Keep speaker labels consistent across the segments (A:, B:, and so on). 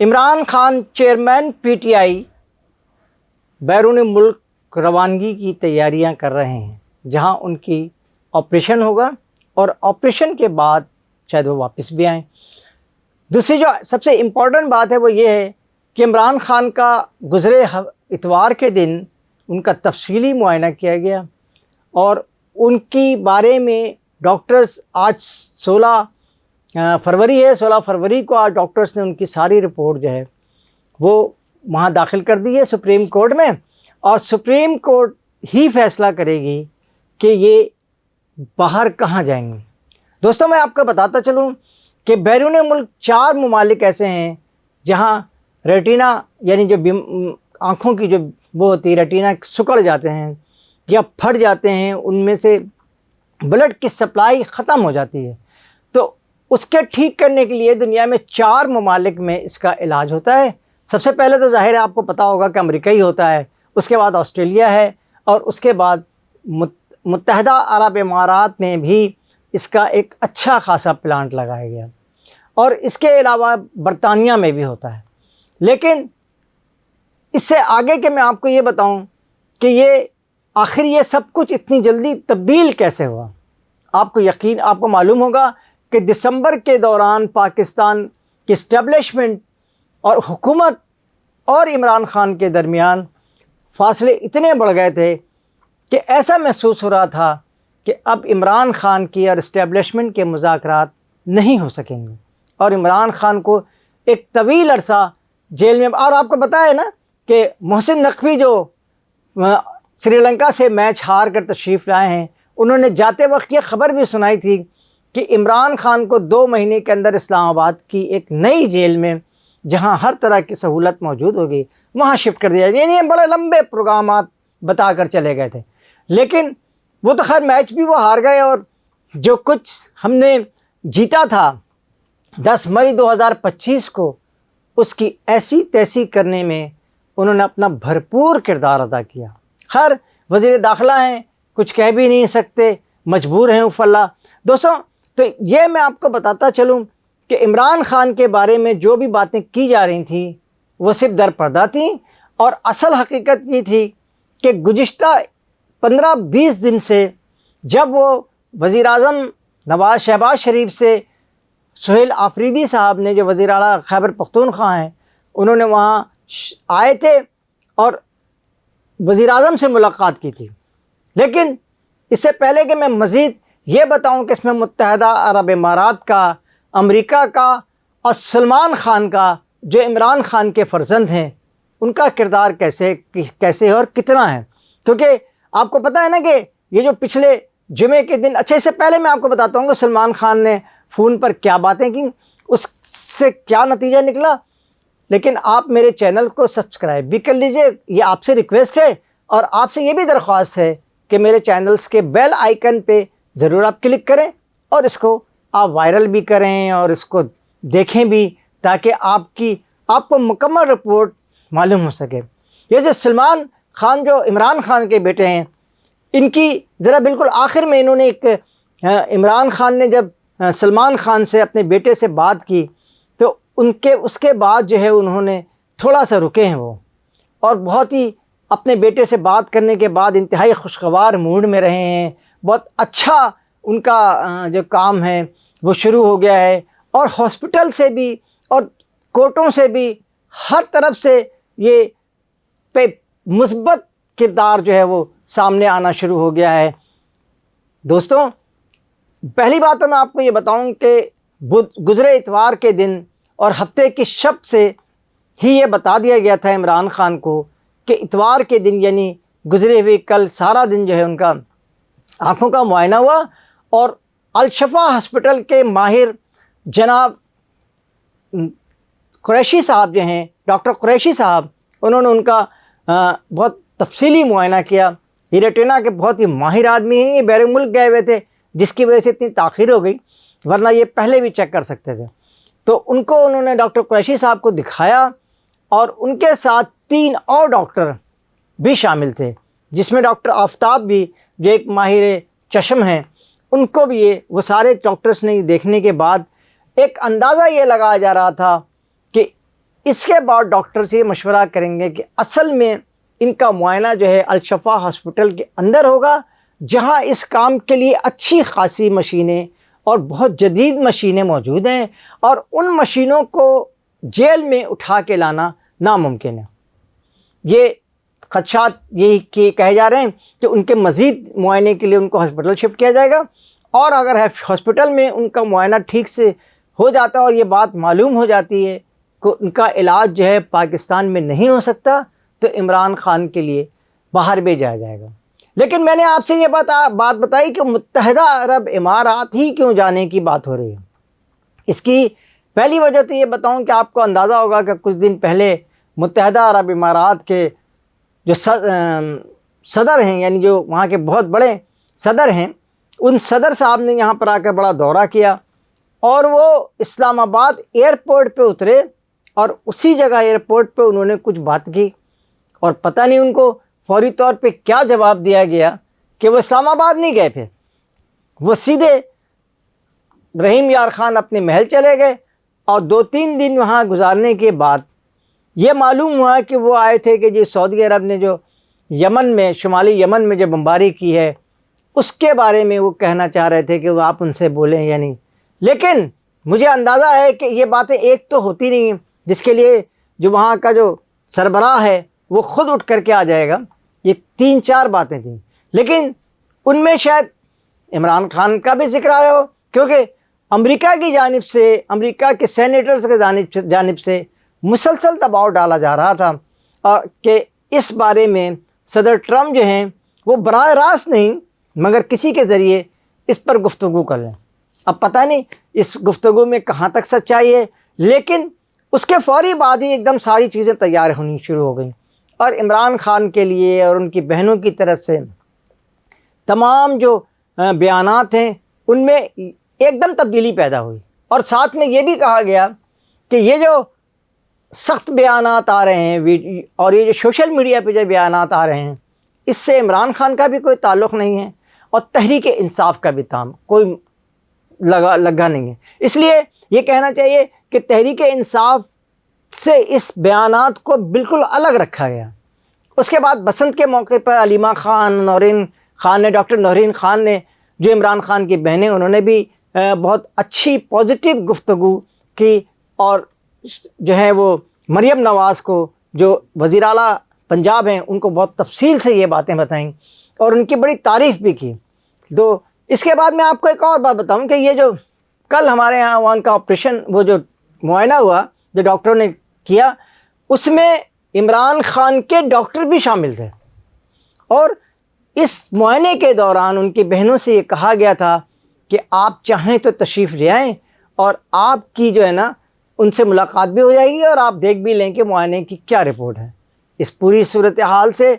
A: Imran Khan chairman P T I بیرون ملک روانگی کی تیاریاں کر رہے ہیں، جہاں ان کی آپریشن ہوگا اور آپریشن کے بعد شاید وہ واپس بھی آئیں۔ دوسری جو سب سے امپورٹنٹ بات ہے وہ یہ ہے کہ عمران خان کا گزرے اتوار کے دن ان کا تفصیلی معائنہ کیا گیا اور ان کی بارے میں ڈاکٹرز آج 16 فروری کو آج ڈاکٹرز نے ان کی ساری رپورٹ جو ہے وہ وہاں داخل کر دی ہے سپریم کورٹ میں، اور سپریم کورٹ ہی فیصلہ کرے گی کہ یہ باہر کہاں جائیں گے۔ دوستوں، میں آپ کو بتاتا چلوں کہ بیرون ملک 4 ممالک ایسے ہیں جہاں ریٹینا یعنی جو آنکھوں کی جو وہ ہوتی ہے ریٹینا سکڑ جاتے ہیں یا پھٹ جاتے ہیں، ان میں سے بلڈ کی سپلائی ختم ہو جاتی ہے، تو اس کے ٹھیک کرنے کے لیے دنیا میں 4 ممالک میں اس کا علاج ہوتا ہے۔ سب سے پہلے تو ظاہر ہے آپ کو پتہ ہوگا کہ امریکہ ہی ہوتا ہے، اس کے بعد آسٹریلیا ہے، اور اس کے بعد متحدہ عرب امارات میں بھی اس کا ایک اچھا خاصا پلانٹ لگایا گیا، اور اس کے علاوہ برطانیہ میں بھی ہوتا ہے۔ لیکن اس سے آگے کہ میں آپ کو یہ بتاؤں کہ یہ سب کچھ اتنی جلدی تبدیل کیسے ہوا، آپ کو معلوم ہوگا کہ دسمبر کے دوران پاکستان کی اسٹیبلشمنٹ اور حکومت اور عمران خان کے درمیان فاصلے اتنے بڑھ گئے تھے کہ ایسا محسوس ہو رہا تھا کہ اب عمران خان کی اور اسٹیبلشمنٹ کے مذاکرات نہیں ہو سکیں گے، اور عمران خان کو ایک طویل عرصہ جیل میں، اور آپ کو پتہ ہے نا کہ محسن نقوی جو سری لنکا سے میچ ہار کر تشریف لائے ہیں، انہوں نے جاتے وقت یہ خبر بھی سنائی تھی کہ عمران خان کو 2 مہینے کے اندر اسلام آباد کی ایک نئی جیل میں، جہاں ہر طرح کی سہولت موجود ہوگی، وہاں شفٹ کر دیا جائے۔ یعنی بڑے لمبے پروگرامات بتا کر چلے گئے تھے، لیکن وہ تو خیر میچ بھی وہ ہار گئے، اور جو کچھ ہم نے جیتا تھا 10 مئی 2025 کو، اس کی ایسی تیسی کرنے میں انہوں نے اپنا بھرپور کردار ادا کیا۔ خیر وزیر داخلہ ہیں، کچھ کہہ بھی نہیں سکتے، مجبور ہیں اوف اللہ۔ دوستوں، تو یہ میں آپ کو بتاتا چلوں کہ عمران خان کے بارے میں جو بھی باتیں کی جا رہی تھیں وہ صرف در پردہ تھیں، اور اصل حقیقت یہ تھی کہ گزشتہ 15-20 دن سے جب وہ وزیر اعظم شہباز شریف سے سہیل آفریدی صاحب نے، جو وزیر اعلیٰ خیبر پختونخوا ہیں، انہوں نے وہاں آئے تھے اور وزیر اعظم سے ملاقات کی تھی۔ لیکن اس سے پہلے کہ میں مزید یہ بتاؤں کہ اس میں متحدہ عرب امارات کا، امریکہ کا اور سلمان خان کا، جو عمران خان کے فرزند ہیں، ان کا کردار کیسے اور کتنا ہے، کیونکہ آپ کو پتہ ہے نا کہ یہ جو پچھلے جمعے کے دن، اچھا اس سے پہلے میں آپ کو بتاتا ہوں کہ سلمان خان نے فون پر کیا باتیں کی، اس سے کیا نتیجہ نکلا۔ لیکن آپ میرے چینل کو سبسکرائب بھی کر لیجئے، یہ آپ سے ریکویسٹ ہے، اور آپ سے یہ بھی درخواست ہے کہ میرے چینلز کے بیل آئیکن پہ ضرور آپ کلک کریں، اور اس کو آپ وائرل بھی کریں اور اس کو دیکھیں بھی، تاکہ آپ کو مکمل رپورٹ معلوم ہو سکے۔ یہ جو سلمان خان، جو عمران خان کے بیٹے ہیں، ان کی ذرا بالکل آخر میں انہوں نے عمران خان نے جب سلمان خان سے اپنے بیٹے سے بات کی، تو اس کے بعد جو ہے انہوں نے تھوڑا سا رکے ہیں وہ، اور بہت ہی اپنے بیٹے سے بات کرنے کے بعد انتہائی خوشگوار موڈ میں رہے ہیں۔ بہت اچھا ان کا جو کام ہے وہ شروع ہو گیا ہے، اور ہاسپٹل سے بھی اور کورٹوں سے بھی ہر طرف سے یہ مثبت کردار جو ہے وہ سامنے آنا شروع ہو گیا ہے۔ دوستوں، پہلی بات تو میں آپ کو یہ بتاؤں کہ گزرے اتوار کے دن اور ہفتے کی شب سے ہی یہ بتا دیا گیا تھا عمران خان کو کہ اتوار کے دن یعنی گزرے ہوئے کل سارا دن جو ہے ان کا آنکھوں کا معائنہ ہوا، اور الشفا ہاسپٹل کے ماہر جناب قریشی صاحب جو ہیں، ڈاکٹر قریشی صاحب، انہوں نے ان کا بہت تفصیلی معائنہ کیا۔ یہ ریٹینا کے بہت ہی ماہر آدمی ہیں، یہ بیرون ملک گئے ہوئے تھے، جس کی وجہ سے اتنی تاخیر ہو گئی، ورنہ یہ پہلے بھی چیک کر سکتے تھے۔ تو انہوں نے ڈاکٹر قریشی صاحب کو دکھایا، اور ان کے ساتھ 3 اور ڈاکٹر بھی شامل تھے، جس میں ڈاکٹر آفتاب بھی، جو ایک ماہر چشم ہیں، ان کو بھی وہ سارے ڈاکٹرز نے دیکھنے کے بعد ایک اندازہ یہ لگایا جا رہا تھا کہ اس کے بعد ڈاکٹر سے یہ مشورہ کریں گے کہ اصل میں ان کا معائنہ جو ہے الشفا ہاسپٹل کے اندر ہوگا، جہاں اس کام کے لیے اچھی خاصی مشینیں اور بہت جدید مشینیں موجود ہیں، اور ان مشینوں کو جیل میں اٹھا کے لانا ناممکن ہے۔ یہ خدشات یہی کہے جا رہے ہیں کہ ان کے مزید معائنے کے لیے ان کو ہاسپٹل شفٹ کیا جائے گا، اور اگر ہاسپٹل میں ان کا معائنہ ٹھیک سے ہو جاتا ہے اور یہ بات معلوم ہو جاتی ہے کہ ان کا علاج جو ہے پاکستان میں نہیں ہو سکتا، تو عمران خان کے لیے باہر بھیجا جائے گا۔ لیکن میں نے آپ سے یہ بات بتائی کہ متحدہ عرب امارات ہی کیوں جانے کی بات ہو رہی ہے۔ اس کی پہلی وجہ تو یہ بتاؤں کہ آپ کو اندازہ ہوگا کہ کچھ دن پہلے متحدہ عرب امارات کے جو صدر ہیں، یعنی جو وہاں کے بہت بڑے صدر ہیں، ان صدر صاحب نے یہاں پر آ کر بڑا دورہ کیا، اور وہ اسلام آباد ایئرپورٹ پہ اترے، اور اسی جگہ ایئرپورٹ پہ انہوں نے کچھ بات کی، اور پتہ نہیں ان کو فوری طور پہ کیا جواب دیا گیا کہ وہ اسلام آباد نہیں گئے، پھر وہ سیدھے رحیم یار خان اپنے محل چلے گئے، اور 2-3 دن وہاں گزارنے کے بعد یہ معلوم ہوا کہ وہ آئے تھے کہ جی سعودی عرب نے جو یمن میں، شمالی یمن میں جو بمباری کی ہے، اس کے بارے میں وہ کہنا چاہ رہے تھے کہ وہ آپ ان سے بولیں یا نہیں۔ لیکن مجھے اندازہ ہے کہ یہ باتیں ایک تو ہوتی نہیں ہیں، جس کے لیے جو وہاں کا جو سربراہ ہے وہ خود اٹھ کر کے آ جائے گا۔ یہ 3-4 باتیں تھیں، لیکن ان میں شاید عمران خان کا بھی ذکر آیا ہو، کیونکہ امریکہ کی جانب سے، امریکہ کے سینیٹرز کے جانب سے مسلسل دباؤ ڈالا جا رہا تھا، اور کہ اس بارے میں صدر ٹرمپ جو ہیں وہ براہ راست نہیں مگر کسی کے ذریعے اس پر گفتگو کر لیں۔ اب پتہ نہیں اس گفتگو میں کہاں تک سچائی ہے، لیکن اس کے فوری بعد ہی ایک دم ساری چیزیں تیار ہونی شروع ہو گئیں، اور عمران خان کے لیے اور ان کی بہنوں کی طرف سے تمام جو بیانات ہیں ان میں ایک دم تبدیلی پیدا ہوئی، اور ساتھ میں یہ بھی کہا گیا کہ یہ جو سخت بیانات آ رہے ہیں اور یہ جو سوشل میڈیا پہ جو بیانات آ رہے ہیں، اس سے عمران خان کا بھی کوئی تعلق نہیں ہے، اور تحریک انصاف کا بھی کوئی لگا نہیں ہے۔ اس لیے یہ کہنا چاہیے کہ تحریک انصاف سے اس بیانات کو بالکل الگ رکھا گیا۔ اس کے بعد بسنت کے موقع پر علیمہ خان، نورین خان نے، ڈاکٹر نورین خان نے، جو عمران خان کی بہنیں، انہوں نے بھی بہت اچھی پازیٹیو گفتگو کی، اور جو ہے وہ مریم نواز کو، جو وزیر اعلیٰ پنجاب ہیں، ان کو بہت تفصیل سے یہ باتیں بتائیں اور ان کی بڑی تعریف بھی کی۔ تو اس کے بعد میں آپ کو ایک اور بات بتاؤں کہ یہ جو کل ہمارے یہاں وہاں کا آپریشن، وہ جو معائنہ ہوا جو ڈاکٹروں نے کیا، اس میں عمران خان کے ڈاکٹر بھی شامل تھے، اور اس معائنے کے دوران ان کی بہنوں سے یہ کہا گیا تھا کہ آپ چاہیں تو تشریف لے آئیں، اور آپ کی جو ہے نا ان سے ملاقات بھی ہو جائے گی، اور آپ دیکھ بھی لیں کہ معائنے کی کیا رپورٹ ہے۔ اس پوری صورتحال سے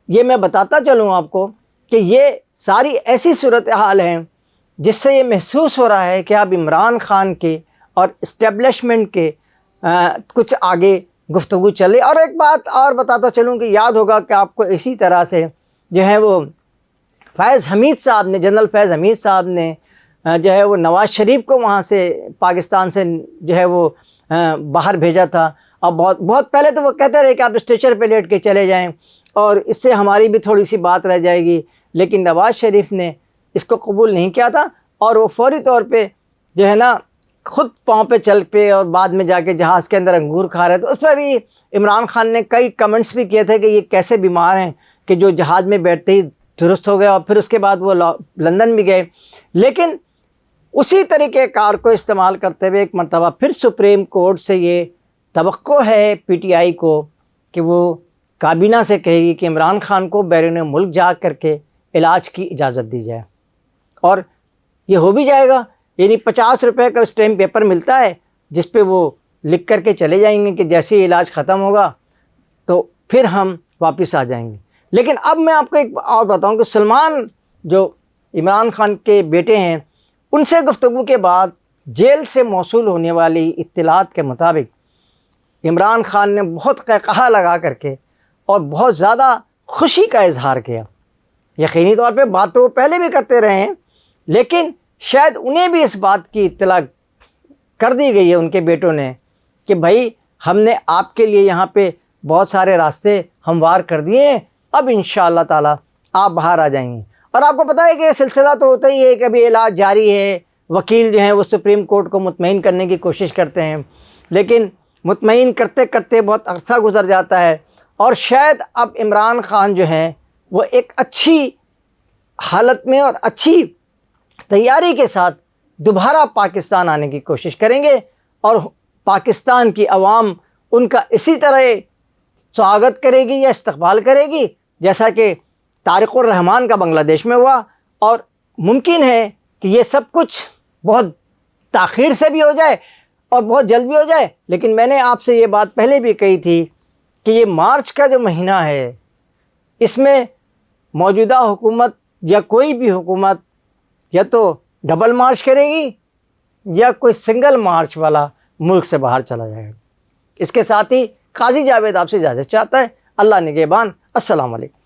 A: یہ میں بتاتا چلوں آپ کو کہ یہ ساری ایسی صورتحال ہیں جس سے یہ محسوس ہو رہا ہے کہ اب عمران خان کے اور اسٹیبلشمنٹ کے کچھ آگے گفتگو چلے۔ اور ایک بات اور بتاتا چلوں کہ یاد ہوگا کہ آپ کو اسی طرح سے جو ہے وہ فیض حمید صاحب نے، جنرل فیض حمید صاحب نے جو ہے وہ نواز شریف کو وہاں سے، پاکستان سے جو ہے وہ باہر بھیجا تھا، اور بہت پہلے تو وہ کہتے رہے کہ آپ اسٹریچر پہ لیٹ کے چلے جائیں اور اس سے ہماری بھی تھوڑی سی بات رہ جائے گی، لیکن نواز شریف نے اس کو قبول نہیں کیا تھا، اور وہ فوری طور پہ جو ہے نا خود پاؤں پہ چل پے، اور بعد میں جا کے جہاز کے اندر انگور کھا رہے تھے۔ اس پہ بھی عمران خان نے کئی کمنٹس بھی کیے تھے کہ یہ کیسے بیمار ہیں کہ جو جہاز میں بیٹھتے ہی درست ہو گیا، اور پھر اس کے بعد وہ لندن بھی گئے۔ لیکن اسی طریقہ کار کو استعمال کرتے ہوئے ایک مرتبہ پھر سپریم کورٹ سے یہ توقع ہے پی ٹی آئی کو کہ وہ کابینہ سے کہے گی کہ عمران خان کو بیرون ملک جا کر کے علاج کی اجازت دی جائے، اور یہ ہو بھی جائے گا۔ یعنی 50 روپے کا اسٹیمپ پیپر ملتا ہے جس پہ وہ لکھ کر کے چلے جائیں گے کہ جیسے ہی علاج ختم ہوگا تو پھر ہم واپس آ جائیں گے۔ لیکن اب میں آپ کو ایک اور بتاؤں کہ سلمان جو عمران خان کے بیٹے ہیں، ان سے گفتگو کے بعد جیل سے موصول ہونے والی اطلاعات کے مطابق عمران خان نے بہت قہقہا لگا کر کے اور بہت زیادہ خوشی کا اظہار کیا۔ یقینی طور پہ بات تو وہ پہلے بھی کرتے رہے ہیں، لیکن شاید انہیں بھی اس بات کی اطلاع کر دی گئی ہے ان کے بیٹوں نے کہ بھائی ہم نے آپ کے لیے یہاں پہ بہت سارے راستے ہموار کر دیے ہیں، اب انشاءاللہ تعالیٰ آپ باہر آ جائیں گے۔ اور آپ کو پتہ ہے کہ یہ سلسلہ تو ہوتا ہی ہے کہ ابھی علاج جاری ہے، وکیل جو ہیں وہ سپریم کورٹ کو مطمئن کرنے کی کوشش کرتے ہیں، لیکن مطمئن کرتے کرتے بہت عرصہ گزر جاتا ہے، اور شاید اب عمران خان جو ہیں وہ ایک اچھی حالت میں اور اچھی تیاری کے ساتھ دوبارہ پاکستان آنے کی کوشش کریں گے، اور پاکستان کی عوام ان کا اسی طرح سواگت کرے گی یا استقبال کرے گی جیسا کہ طارق الرحمان کا بنگلہ دیش میں ہوا۔ اور ممکن ہے کہ یہ سب کچھ بہت تاخیر سے بھی ہو جائے اور بہت جلد بھی ہو جائے، لیکن میں نے آپ سے یہ بات پہلے بھی کہی تھی کہ یہ مارچ کا جو مہینہ ہے، اس میں موجودہ حکومت یا کوئی بھی حکومت یا تو ڈبل مارچ کرے گی یا کوئی سنگل مارچ والا ملک سے باہر چلا جائے گا۔ اس کے ساتھ ہی قاضی جاوید آپ سے اجازت چاہتا ہے۔ اللہ نگہبان۔ السلام علیکم۔